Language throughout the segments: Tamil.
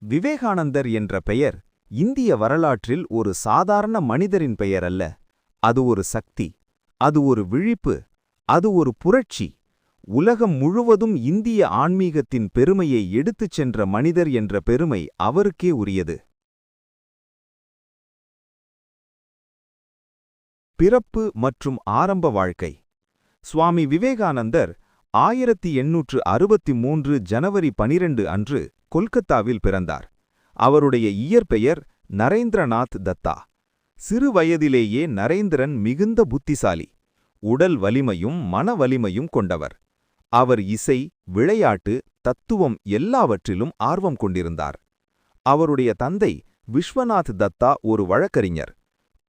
விவேகானந்தர் என்ற பெயர் இந்திய வரலாற்றில் ஒரு சாதாரண மனிதரின் பெயர் அல்ல. அது ஒரு சக்தி, அது ஒரு விழிப்பு, அது ஒரு புரட்சி. உலகம் முழுவதும் இந்திய ஆன்மீகத்தின் பெருமையை எடுத்துச் சென்ற மனிதர் என்ற பெருமை அவருக்கே உரியது. பிறப்பு மற்றும் ஆரம்ப வாழ்க்கை. சுவாமி விவேகானந்தர் 1863 ஜனவரி 12 அன்று கொல்கத்தாவில் பிறந்தார். அவருடைய இயற்பெயர் நரேந்திரநாத் தத்தா. சிறு வயதிலேயே நரேந்திரன் மிகுந்த புத்திசாலி, உடல் வலிமையும் மன வலிமையும் கொண்டவர். அவர் இசை, விளையாட்டு, தத்துவம் எல்லாவற்றிலும் ஆர்வம் கொண்டிருந்தார். அவருடைய தந்தை விஸ்வநாத் தத்தா ஒரு வழக்கறிஞர்.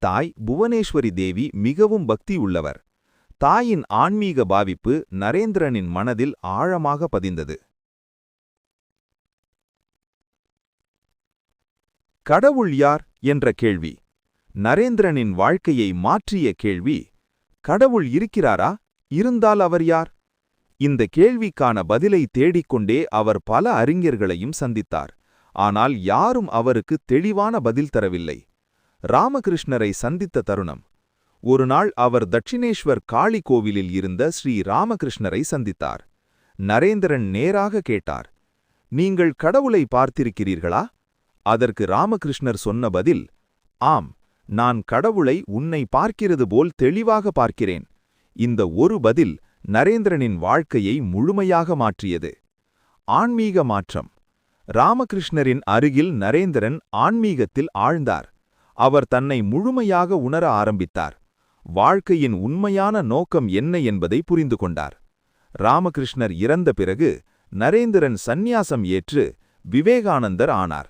தாய் புவனேஸ்வரி தேவி மிகவும் பக்தி உள்ளவர். தாயின் ஆன்மீக பாவிப்பு நரேந்திரனின் மனதில் ஆழமாக பதிந்தது. கடவுள் யார் என்ற கேள்வி நரேந்திரனின் வாழ்க்கையை மாற்றிய கேள்வி. கடவுள் இருக்கிறாரா? இருந்தால் அவர் யார்? இந்த கேள்விக்கான பதிலை தேடிக்கொண்டே அவர் பல அறிஞர்களையும் சந்தித்தார். ஆனால் யாரும் அவருக்கு தெளிவான பதில் தரவில்லை. ராமகிருஷ்ணரை சந்தித்த தருணம். ஒருநாள் அவர் தட்சிணேஸ்வர் காளி கோவிலில் இருந்த ஸ்ரீ ராமகிருஷ்ணரை சந்தித்தார். நரேந்திரன் நேராக கேட்டார், நீங்கள் கடவுளை பார்த்திருக்கிறீர்களா? அதற்கு ராமகிருஷ்ணர் சொன்ன பதில், ஆம், நான் கடவுளை உன்னை பார்க்கிறது போல் தெளிவாக பார்க்கிறேன். இந்த ஒரு பதில் நரேந்திரனின் வாழ்க்கையை முழுமையாக மாற்றியது. ஆன்மீக மாற்றம். ராமகிருஷ்ணரின் அருகில் நரேந்திரன் ஆன்மீகத்தில் ஆழ்ந்தார். அவர் தன்னை முழுமையாக உணர ஆரம்பித்தார். வாழ்க்கையின் உண்மையான நோக்கம் என்ன என்பதை புரிந்து கொண்டார். ராமகிருஷ்ணர் இறந்த பிறகு நரேந்திரன் சந்நியாசம் ஏற்று விவேகானந்தர் ஆனார்.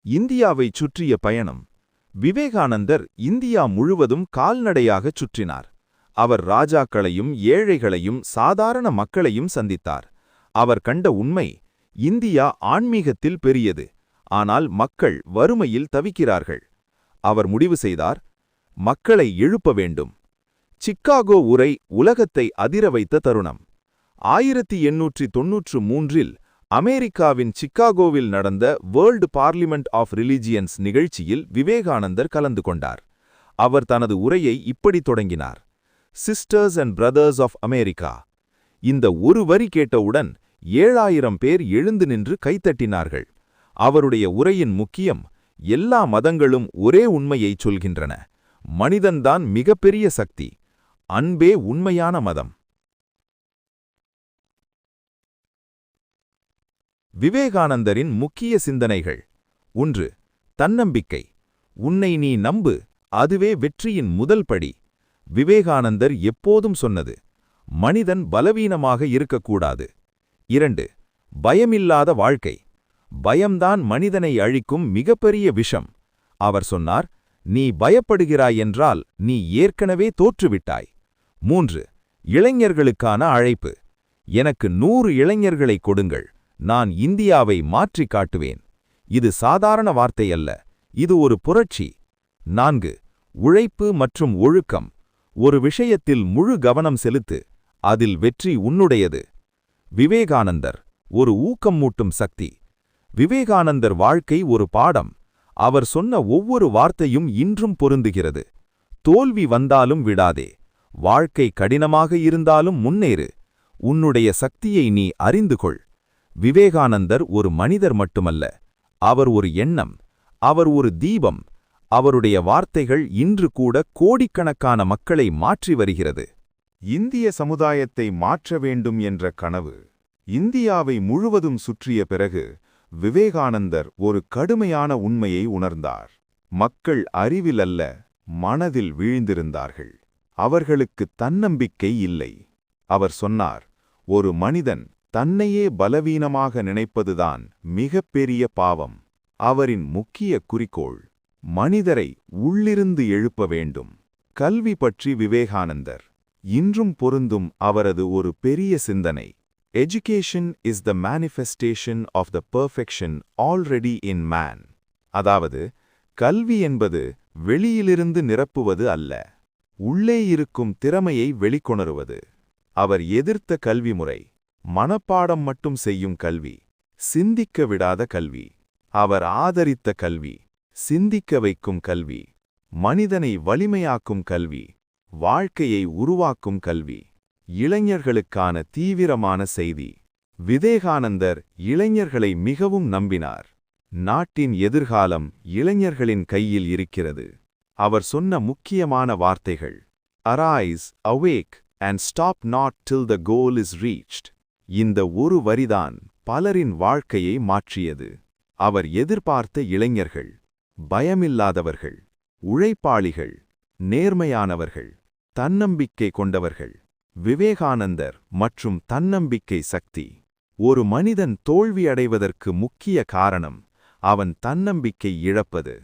இந்தியாவைச் சுற்றிய பயணம். விவேகானந்தர் இந்தியா முழுவதும் கால்நடையாகச் சுற்றினார். அவர் ராஜாக்களையும் ஏழைகளையும் சாதாரண மக்களையும் சந்தித்தார். அவர் கண்ட உண்மை, இந்தியா ஆன்மீகத்தில் பெரியது, ஆனால் மக்கள் வறுமையில் தவிக்கிறார்கள். அவர் முடிவு செய்தார், மக்களை எழுப்ப வேண்டும். சிக்காகோ உரை உலகத்தை அதிர வைத்த தருணம். 1893இல் அமெரிக்காவின் சிக்காகோவில் நடந்த வேர்ல்டு பார்லிமெண்ட் ஆஃப் ரிலிஜியன்ஸ் நிகழ்ச்சியில் விவேகானந்தர் கலந்து கொண்டார். அவர் தனது உரையை இப்படி தொடங்கினார், sisters and brothers of America. இந்த ஒரு வரி கேட்டவுடன் 7000 பேர் எழுந்து நின்று கைத்தட்டினார்கள். அவருடைய உரையின் முக்கியம், எல்லா மதங்களும் ஒரே உண்மையைச் சொல்கின்றன. மனிதன்தான் மிகப்பெரிய சக்தி. அன்பே உண்மையான மதம். விவேகானந்தரின் முக்கிய சிந்தனைகள். 1. தன்னம்பிக்கை. உன்னை நீ நம்பு, அதுவே வெற்றியின் முதல் படி. விவேகானந்தர் எப்போதும் சொன்னது, மனிதன் பலவீனமாக இருக்கக்கூடாது. 2. பயமில்லாத வாழ்க்கை. பயம்தான் மனிதனை அழிக்கும் மிகப்பெரிய விஷம். அவர் சொன்னார், நீ பயப்படுகிறாய் என்றால் நீ ஏற்கனவே தோற்றுவிட்டாய். 3. இளைஞர்களுக்கான அழைப்பு. எனக்கு 100 இளைஞர்களை கொடுங்கள், நான் இந்தியாவை மாற்றிக் காட்டுவேன். இது சாதாரண வார்த்தை அல்ல, இது ஒரு புரட்சி. 4. உழைப்பு மற்றும் ஒழுக்கம். ஒரு விஷயத்தில் முழு கவனம் செலுத்து, அதில் வெற்றி உன்னுடையது. விவேகானந்தர் ஒரு ஊக்கமூட்டும் சக்தி. விவேகானந்தர் வாழ்க்கை ஒரு பாடம். அவர் சொன்ன ஒவ்வொரு வார்த்தையும் இன்றும் பொருந்துகிறது. தோல்வி வந்தாலும் விடாதே, வாழ்க்கை கடினமாக இருந்தாலும் முன்னேறு, உன்னுடைய சக்தியை நீ அறிந்து கொள். விவேகானந்தர் ஒரு மனிதர் மட்டுமல்ல, அவர் ஒரு எண்ணம், அவர் ஒரு தீபம். அவருடைய வார்த்தைகள் இன்று கூட கோடிக்கணக்கான மக்களை மாற்றி வருகிறது. இந்திய சமுதாயத்தை மாற்ற வேண்டும் என்ற கனவு இந்தியாவை முழுவதும் சுற்றிய பிறகு விவேகானந்தர் ஒரு கடுமையான உண்மையை உணர்ந்தார். மக்கள் அறிவில் அல்ல, மனதில் வீழ்ந்திருந்தார்கள். அவர்களுக்கு தன்னம்பிக்கை இல்லை. அவர் சொன்னார், ஒரு மனிதன் தன்னையே பலவீனமாக நினைப்பதுதான் மிகப்பெரிய பாவம். அவரின் முக்கிய குறிக்கோள், மனிதரை உள்ளிருந்து எழுப்ப வேண்டும். கல்வி பற்றி விவேகானந்தர் இன்றும் பொருந்தும் அவரது ஒரு பெரிய சிந்தனை. Education is the manifestation of the perfection already in man. அதாவது, கல்வி என்பது வெளியிலிருந்து நிரப்புவது அல்ல, உள்ளே இருக்கும் திறமையை வெளிக்கொணருவது. அவர் எதிர்த்த கல்வி முறை, மனப்பாடம் மட்டும் செய்யும் கல்வி, சிந்திக்க விடாத கல்வி. அவர் ஆதரித்த கல்வி, சிந்திக்க வைக்கும் கல்வி, மனிதனை வலிமையாக்கும் கல்வி, வாழ்க்கையை உருவாக்கும் கல்வி. இளைஞர்களுக்கான தீவிரமான செய்தி. விவேகானந்தர் இளைஞர்களை மிகவும் நம்பினார். நாட்டின் எதிர்காலம் இளைஞர்களின் கையில் இருக்கிறது. அவர் சொன்ன முக்கியமான வார்த்தைகள்: Arise, awake, and stop not till the goal is reached. இந்த ஒரு வரிதான் பலரின் வாழ்க்கையை மாற்றியது. அவர் எதிர்பார்த்த இளைஞர்கள் பயமில்லாதவர்கள், உழைப்பாளிகள், நேர்மையானவர்கள், தன்னம்பிக்கை கொண்டவர்கள். விவேகானந்தர் மற்றும் தன்னம்பிக்கை சக்தி. ஒரு மனிதன் தோல்வியடைவதற்கு முக்கிய காரணம் அவன் தன்னம்பிக்கை இழப்பது.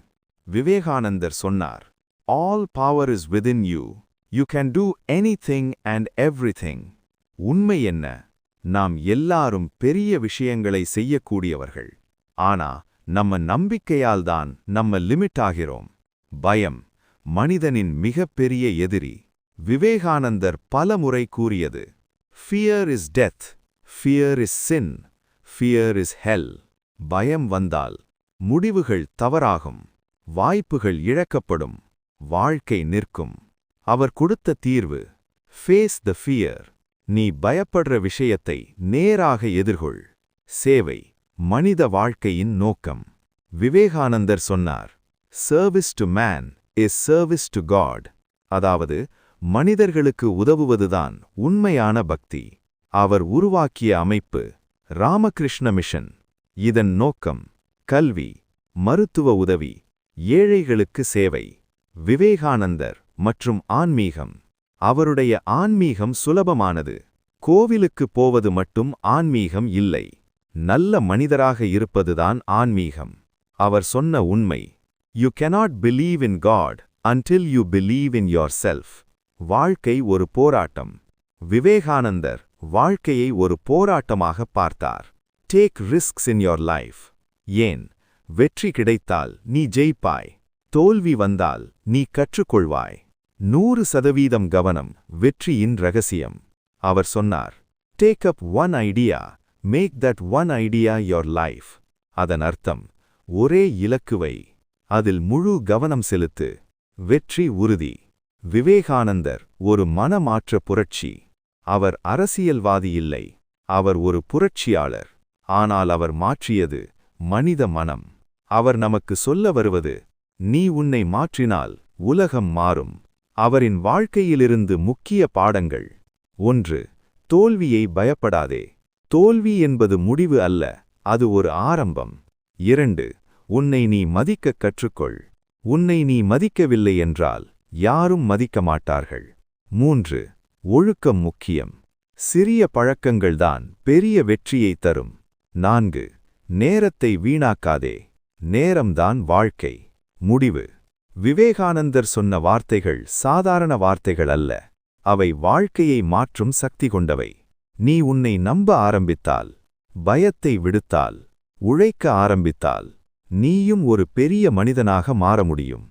விவேகானந்தர் சொன்னார், All power is within you. You can do anything and everything. உண்மை என்ன? நாம் எல்லாரும் பெரிய விஷயங்களை செய்யக்கூடியவர்கள். ஆனா நம்ம நம்பிக்கையால்தான் நம்ம லிமிட் ஆகிறோம். பயம் மனிதனின் மிகப்பெரிய எதிரி. விவேகானந்தர் பலமுறை கூறியது, Fear is death, fear is sin, fear is hell. பயம் வந்தால் முடிவுகள் தவறாகும், வாய்ப்புகள் இழக்கப்படும், வாழ்க்கை நிற்கும். அவர் கொடுத்த தீர்வு, Face the fear. நீ பயப்படுற விஷயத்தை நேராக எதிர்கொள். சேவை மனித வாழ்க்கையின் நோக்கம். விவேகானந்தர் சொன்னார், Service to man is service to God. அதாவது மனிதர்களுக்கு உதவுவதுதான் உண்மையான பக்தி. அவர் உருவாக்கிய அமைப்பு ராமகிருஷ்ண மிஷன். இதன் நோக்கம் கல்வி, மருத்துவ உதவி, ஏழைகளுக்கு சேவை. விவேகானந்தர் மற்றும் ஆன்மீகம். அவருடைய ஆன்மீகம் சுலபமானது. கோவிலுக்கு போவது மட்டும் ஆன்மீகம் இல்லை, நல்ல மனிதராக இருப்பதுதான் ஆன்மீகம். அவர் சொன்ன உண்மை, You cannot believe in God until you believe in yourself. வாழ்க்கை ஒரு போராட்டம். விவேகானந்தர் வாழ்க்கையை ஒரு போராட்டமாக பார்த்தார். Take risks in your life. ஏன்? வெற்றி கிடைத்தால் நீ ஜெயிப்பாய், தோல்வி வந்தால் நீ கற்றுக்கொள்வாய். 100% கவனம் வெற்றியின் ரகசியம். அவர் சொன்னார், Take up one idea, make that one idea your life. அதன் அர்த்தம், ஒரே இலக்குவை, அதில் முழு கவனம் செலுத்து, வெற்றி உறுதி. விவேகானந்தர் ஒரு மனமாற்ற புரட்சி. அவர் அரசியல்வாதி இல்லை, அவர் ஒரு புரட்சியாளர். ஆனால் அவர் மாற்றியது மனித மனம். அவர் நமக்கு சொல்ல வருவது, நீ உன்னை மாற்றினால் உலகம் மாறும். அவரின் வாழ்க்கையிலிருந்து முக்கிய பாடங்கள். 1. தோல்வியை பயப்படாதே. தோல்வி என்பது முடிவு அல்ல, அது ஒரு ஆரம்பம். 2. உன்னை நீ மதிக்கக் கற்றுக்கொள். உன்னை நீ மதிக்கவில்லை என்றால் யாரும் மதிக்க மாட்டார்கள். 3. ஒழுக்கம் முக்கியம். சிறிய பழக்கங்கள்தான் பெரிய வெற்றியை தரும். 4. நேரத்தை வீணாக்காதே. நேரம்தான் வாழ்க்கை. முடிவு. விவேகானந்தர் சொன்ன வார்த்தைகள் சாதாரண வார்த்தைகள் அல்ல, அவை வாழ்க்கையை மாற்றும் சக்தி கொண்டவை. நீ உன்னை நம்ப ஆரம்பித்தால், பயத்தை விடுத்தால், உழைக்க ஆரம்பித்தால், நீயும் ஒரு பெரிய மனிதனாக மாற முடியும்.